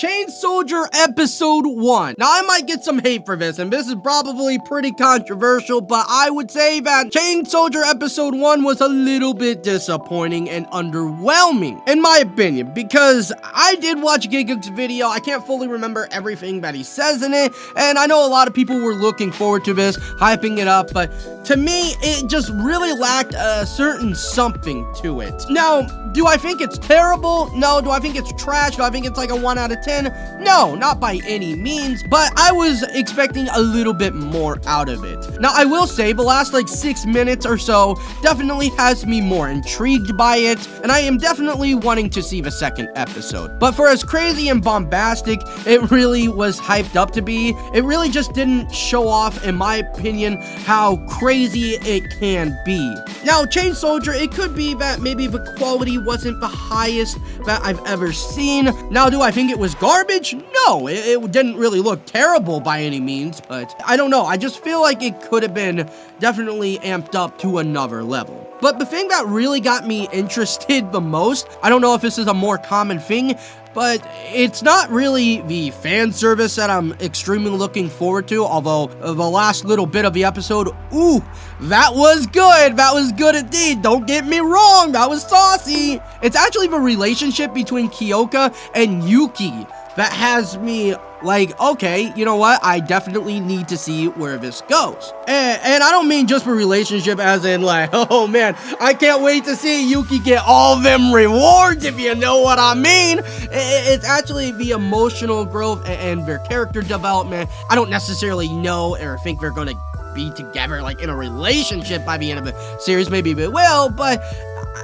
Chain Soldier Episode 1. Now, I might get some hate for this, and this is probably pretty controversial, but I would say that Chain Soldier Episode 1 was a little bit disappointing and underwhelming, in my opinion, because I did watch gigguk's video. I can't fully remember everything that he says in it, and I know a lot of people were looking forward to this, hyping it up, but to me, it just really lacked a certain something to it. Now, do I think it's terrible? No. Do I think it's trash? Do I think it's like a 1 out of 10? No, not by any means, but I was expecting a little bit more out of it. Now, I will say the last like 6 minutes or so definitely has me more intrigued by it, and I am definitely wanting to see the second episode. But for as crazy and bombastic it really was hyped up to be, it really just didn't show off, in my opinion, how crazy it can be. Now, Chain Soldier, it could be that maybe the quality wasn't the highest that I've ever seen. Now, do I think it was garbage? No, it didn't really look terrible by any means, but I don't know. I just feel like it could have been definitely amped up to another level. But the thing that really got me interested the most, I don't know if this is a more common thing, but it's not really the fan service that I'm extremely looking forward to, although the last little bit of the episode, ooh, that was good. That was good indeed. Don't get me wrong, that was saucy. It's actually the relationship between Kyouka and Yuki that has me like, okay, you know what? I definitely need to see where this goes. And I don't mean just for relationship as in like, oh man, I can't wait to see Yuki get all them rewards, if you know what I mean. It's actually the emotional growth and their character development. I don't necessarily know or think they're gonna be together like in a relationship by the end of the series. Maybe they will, but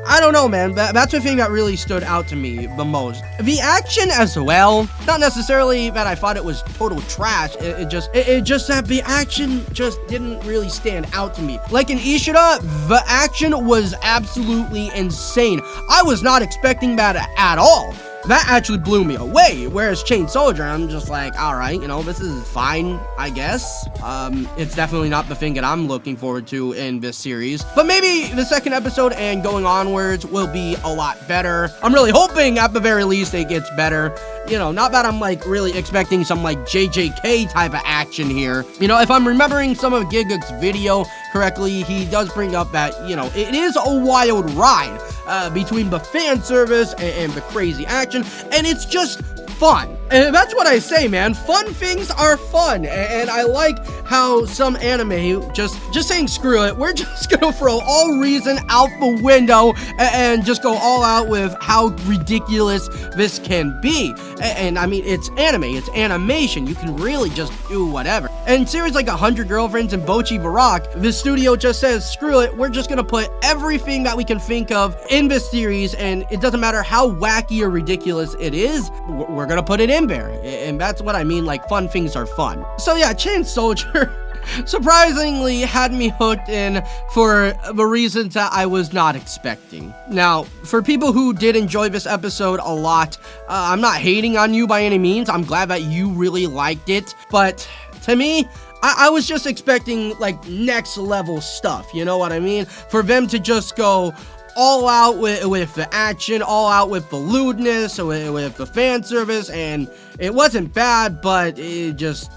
I don't know, man. That's the thing that really stood out to me the most. The action as well, not necessarily that I thought it was total trash. It just that the action just didn't really stand out to me. Like in Ishida, the action was absolutely insane. I was not expecting that at all. That actually blew me away, whereas Chain Soldier, I'm just like, alright, you know, this is fine, I guess. It's definitely not the thing that I'm looking forward to in this series, but maybe the second episode and going onwards will be a lot better. I'm really hoping at the very least it gets better. You know, not that I'm like really expecting some like JJK type of action here. You know, if I'm remembering some of gigguk's video correctly, he does bring up that, you know, it is a wild ride between the fan service and the crazy action, and it's just fun. And that's what I say, man. Fun things are fun. And I like how some anime just saying screw it, we're just gonna throw all reason out the window and just go all out with how ridiculous this can be. And I mean, it's anime, it's animation. You can really just do whatever. And series like 100 Girlfriends and Bocchi the Rock, the studio just says, screw it, we're just gonna put everything that we can think of in this series, and it doesn't matter how wacky or ridiculous it is, we're gonna put it in there. And that's what I mean, like, fun things are fun. So yeah, Chain Soldier surprisingly had me hooked in for the reasons that I was not expecting. Now, for people who did enjoy this episode a lot, I'm not hating on you by any means. I'm glad that you really liked it, but to me, I was just expecting like next level stuff, you know what I mean? For them to just go all out with the action, all out with the lewdness, with the fan service, and it wasn't bad, but it just,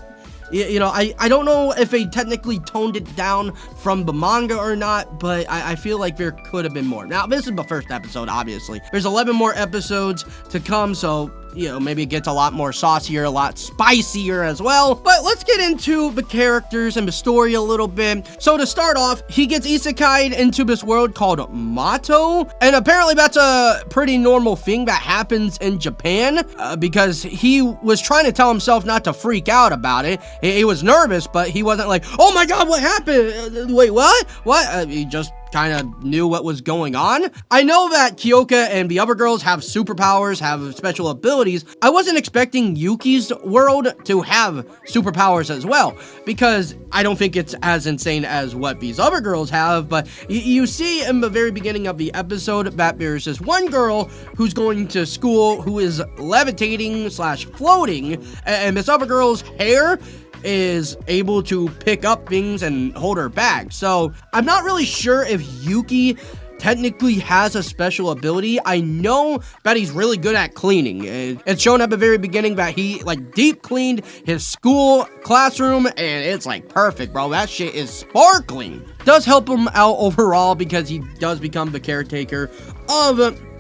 you know, I don't know if they technically toned it down from the manga or not, but I feel like there could have been more. Now, this is the first episode, obviously. There's 11 more episodes to come, so, you know, maybe it gets a lot more saucier, a lot spicier as well. But let's get into the characters and the story a little bit. So to start off, he gets isekai'd into this world called Mato, and apparently that's a pretty normal thing that happens in Japan, because he was trying to tell himself not to freak out about it. He was nervous, but he wasn't like, oh my god, what happened? Wait, what? He just kind of knew what was going on. I know that Kyouka and the other girls have superpowers, have special abilities. I wasn't expecting Yuki's world to have superpowers as well, because I don't think it's as insane as what these other girls have, but you see in the very beginning of the episode that there's this one girl who's going to school who is levitating / floating, and this other girl's hair is able to pick up things and hold her back. So I'm not really sure if Yuki technically has a special ability. I know that he's really good at cleaning. It's shown at the very beginning that he like deep cleaned his school classroom, and it's like perfect, bro. That shit is sparkling. Does help him out overall because he does become the caretaker of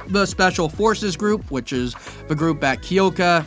the Special Forces group, which is the group that Kyouka,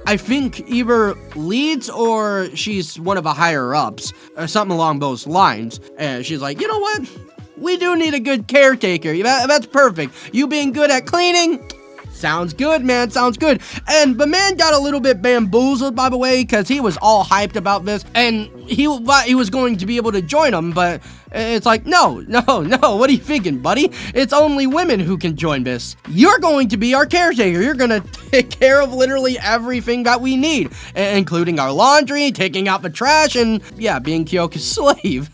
I think, either leads or she's one of the higher ups or something along those lines. And she's like, you know what? We do need a good caretaker. That's perfect. You being good at cleaning? Sounds good, man. Sounds good. And the man got a little bit bamboozled, by the way, because he was all hyped about this, and he thought he was going to be able to join him, but it's like, no. What are you thinking, buddy? It's only women who can join this. You're going to be our caretaker. You're going to take care of literally everything that we need, including our laundry, taking out the trash, and yeah, being Kyouka's slave.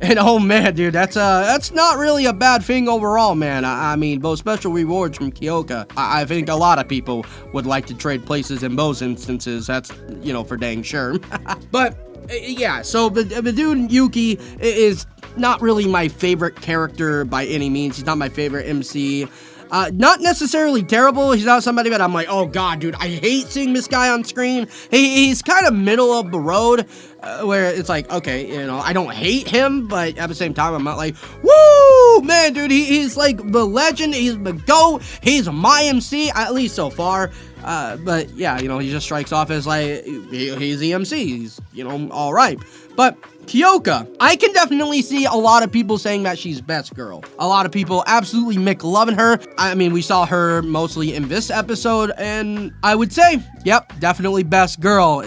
And oh man, dude, that's not really a bad thing overall, man. I mean, those special rewards from Kyouka, I think a lot of people would like to trade places in those instances. That's, you know, for dang sure. But yeah, so the dude Yuki is not really my favorite character by any means. He's not my favorite MC. Not necessarily terrible. He's not somebody that I'm like, oh god, dude, I hate seeing this guy on screen. He's kind of middle of the road, where it's like, okay, you know, I don't hate him, but at the same time, I'm not like, woo, man, dude, he's like the legend. He's the GOAT. He's my MC, at least so far. But yeah, you know, he just strikes off as like, he's the MC. He's, you know, all right. But Kyouka, I can definitely see a lot of people saying that she's best girl. A lot of people absolutely McLoving her. I mean, we saw her mostly in this episode, and I would say, yep, definitely best girl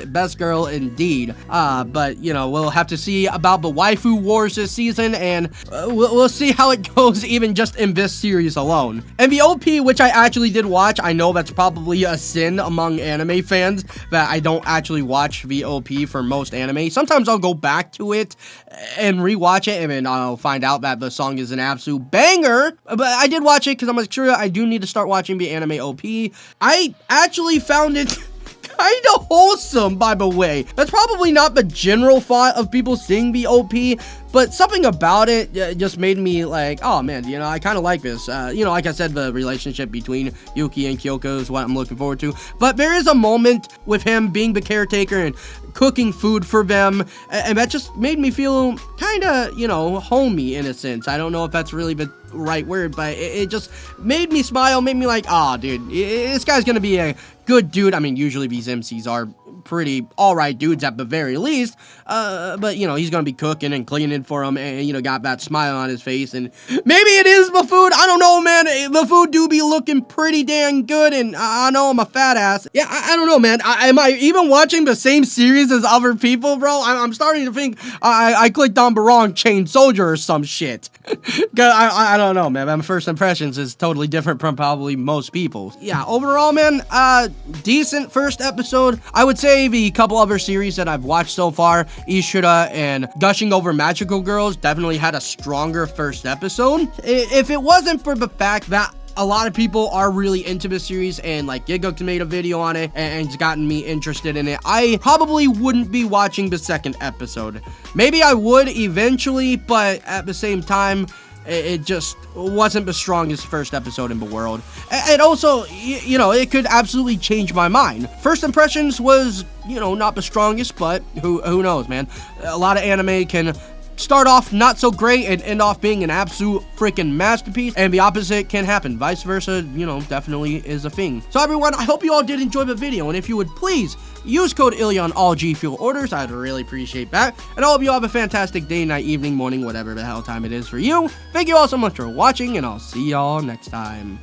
indeed. But you know, we'll have to see about the waifu wars this season, and we'll see how it goes even just in this series alone. And the OP, which I actually did watch, I know that's probably a sin among anime fans that I don't actually watch the OP for most anime. Sometimes I'll go back to it and rewatch it, and then I'll find out that the song is an absolute banger. But I did watch it because I'm like, sure, I do need to start watching the anime OP. I actually found it kind of wholesome, by the way. That's probably not the general thought of people seeing the OP, but something about it just made me like, oh man, you know, I kind of like this. You know, like I said, the relationship between Yuki and Kyouka is what I'm looking forward to. But there is a moment with him being the caretaker and cooking food for them, and that just made me feel kind of, you know, homey in a sense. I don't know if that's really the right word, but it just made me smile, made me like, oh dude, this guy's gonna be a good dude. I mean, usually these MCs are pretty alright dudes at the very least, but you know, he's gonna be cooking and cleaning for him, and you know, got that smile on his face, and maybe it is the food, I don't know, man. The food do be looking pretty dang good, and I know I'm a fat ass. Yeah, I don't know, man. Am I even watching the same series as other people, bro? I'm starting to think I clicked on the wrong chain soldier or some shit. Cause I don't know, man. My first impressions is totally different from probably most people. Yeah, overall, man, decent first episode. I would say the couple other series that I've watched so far, Ishura and Gushing Over Magical Girls, definitely had a stronger first episode. If it wasn't for the fact that a lot of people are really into this series, and like gigguk made a video on it and it's gotten me interested in it, I probably wouldn't be watching the second episode. Maybe I would eventually, but at the same time, it just wasn't the strongest first episode in the world. And also, you know, it could absolutely change my mind. First impressions was, you know, not the strongest, but who knows, man. A lot of anime can start off not so great and end off being an absolute freaking masterpiece, and the opposite can happen. Vice versa, you know, definitely is a thing. So everyone, I hope you all did enjoy the video, and if you would please use code ILLYA on all G Fuel orders, I'd really appreciate that. And I hope you all have a fantastic day, night, evening, morning, whatever the hell time it is for you. Thank you all so much for watching, and I'll see y'all next time.